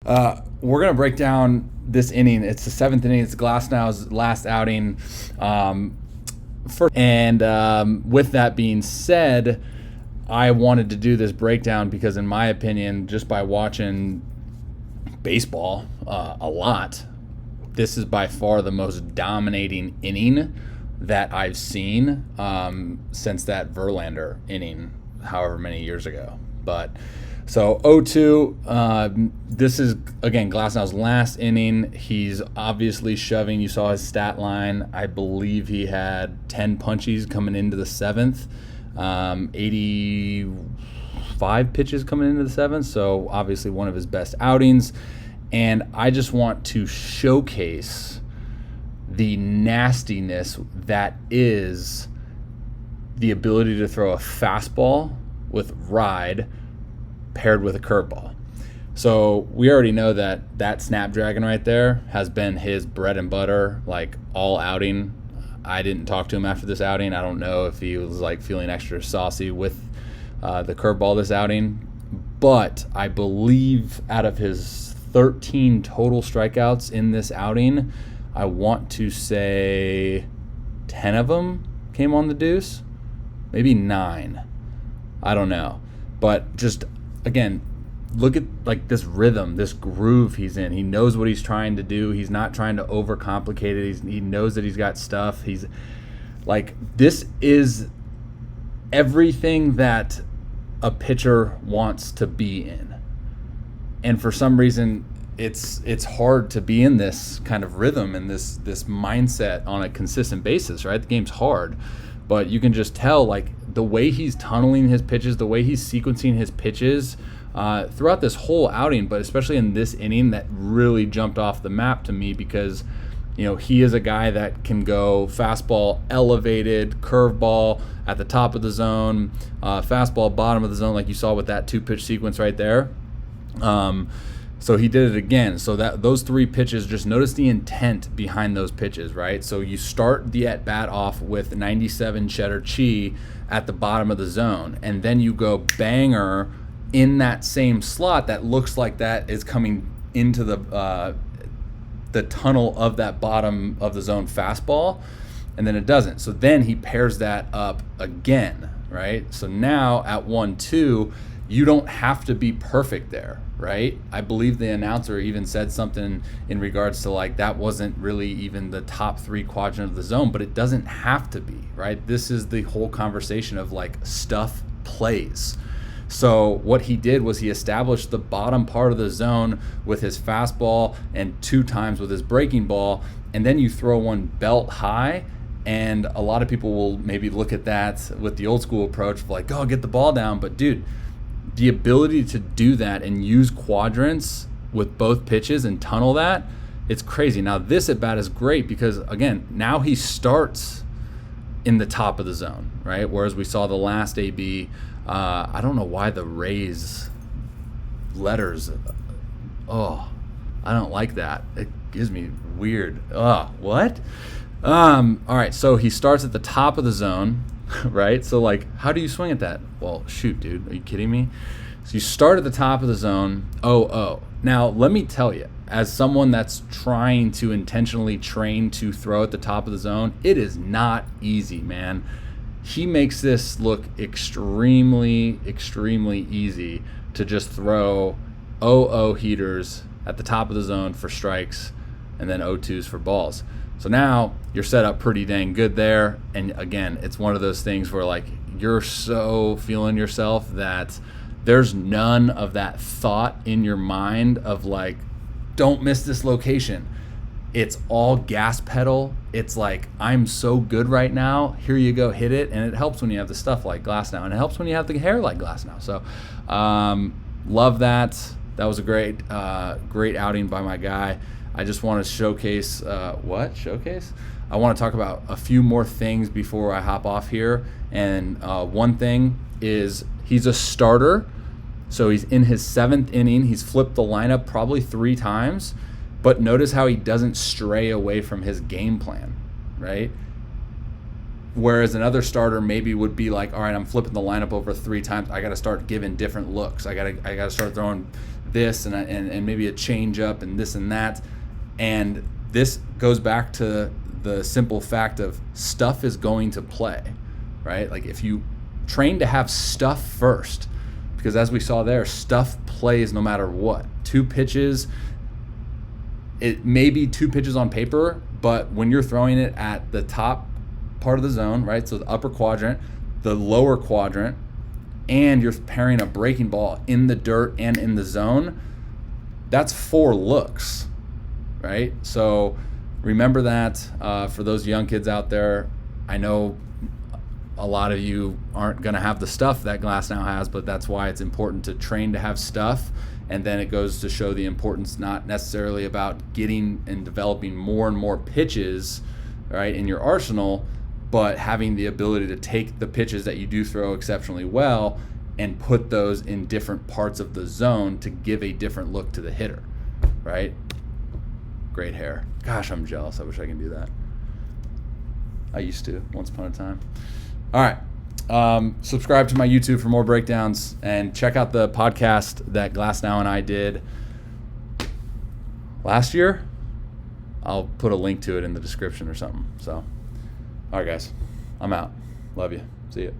We're going to break down this inning. It's the seventh inning. It's Glasnow's last outing. With that being said, I wanted to do this breakdown because, in my opinion, just by watching baseball a lot, this is by far the most dominating inning that I've seen since that Verlander inning, however many years ago. But so 0-2, this is, again, Glasnow's last inning. He's obviously shoving. You saw his stat line. I believe he had 10 punchies coming into the seventh, 85 pitches coming into the seventh, so obviously one of his best outings. And I just want to showcase the nastiness that is the ability to throw a fastball with ride paired with a curveball. So we already know that Snapdragon right there has been his bread and butter, like, all outing. I didn't talk to him after this outing. I don't know if he was like feeling extra saucy with the curveball this outing, but I believe out of his 13 total strikeouts in this outing, I want to say 10 of them came on the deuce, maybe 9. I don't know. But just, again, look at like this rhythm, this groove he's in. He knows what he's trying to do. He's not trying to overcomplicate it. He knows that he's got stuff. He's like, this is everything that a pitcher wants to be in. And for some reason, it's hard to be in this kind of rhythm and this mindset on a consistent basis, right? The game's hard, but you can just tell, like, the way he's tunneling his pitches, the way he's sequencing his pitches throughout this whole outing, but especially in this inning, that really jumped off the map to me because, you know, he is a guy that can go fastball elevated, curveball at the top of the zone, fastball bottom of the zone, like you saw with that 2-pitch sequence right there. So he did it again. So that those 3 pitches, just notice the intent behind those pitches, right? So you start the at-bat off with 97 Cheddar Chi at the bottom of the zone, and then you go banger in that same slot that looks like that is coming into the tunnel of that bottom of the zone fastball, and then it doesn't. So then he pairs that up again, right? So now at 1-2, you don't have to be perfect there, right? I believe the announcer even said something in regards to, like, that wasn't really even the top 3 quadrant of the zone, but it doesn't have to be, right? This is the whole conversation of, like, stuff plays. So what he did was he established the bottom part of the zone with his fastball and 2 times with his breaking ball, and then you throw one belt high. And a lot of people will maybe look at that with the old school approach of like, oh, get the ball down. But dude, the ability to do that and use quadrants with both pitches and tunnel that, it's crazy. Now this at bat is great because, again, now he starts in the top of the zone, right? Whereas we saw the last AB, I don't know why the Rays letters, I don't like that. It gives me weird, what? All right, so he starts at the top of the zone, right? So, like, how do you swing at that? Well, shoot, dude, are you kidding me? So you start at the top of the zone, Now, let me tell you, as someone that's trying to intentionally train to throw at the top of the zone, it is not easy, man. He makes this look extremely, extremely easy to just throw 0-0 heaters at the top of the zone for strikes and then 0-2s for balls. So now you're set up pretty dang good there. And again, it's one of those things where, like, you're so feeling yourself that there's none of that thought in your mind of, like, don't miss this location. It's all gas pedal. It's like, I'm so good right now. Here you go, hit it. And it helps when you have the stuff like Glasnow, and it helps when you have the hair like Glasnow. So love that. That was a great outing by my guy. I just want to showcase, Showcase? I want to talk about a few more things before I hop off here. And one thing is he's a starter. So he's in his 7th inning. He's flipped the lineup probably 3 times. But notice how he doesn't stray away from his game plan, right? Whereas another starter maybe would be like, all right, I'm flipping the lineup over 3 times. I got to start giving different looks. I got to start throwing this and maybe a change up and this and that. And this goes back to the simple fact of stuff is going to play, right? Like if you train to have stuff first, because as we saw there, stuff plays no matter what. 2 pitches, it may be 2 pitches on paper, but when you're throwing it at the top part of the zone, right? So the upper quadrant, the lower quadrant, and you're pairing a breaking ball in the dirt and in the zone, that's 4 looks, right? So remember that for those young kids out there. I know a lot of you aren't going to have the stuff that Glasnow has, but that's why it's important to train to have stuff. And then it goes to show the importance not necessarily about getting and developing more and more pitches, right, in your arsenal, but having the ability to take the pitches that you do throw exceptionally well and put those in different parts of the zone to give a different look to the hitter, right? Great hair. Gosh, I'm jealous. I wish I could do that. I used to once upon a time. All right. Subscribe to my YouTube for more breakdowns, and check out the podcast that Glasnow and I did last year. I'll put a link to it in the description or something. So, all right, guys, I'm out. Love you. See you.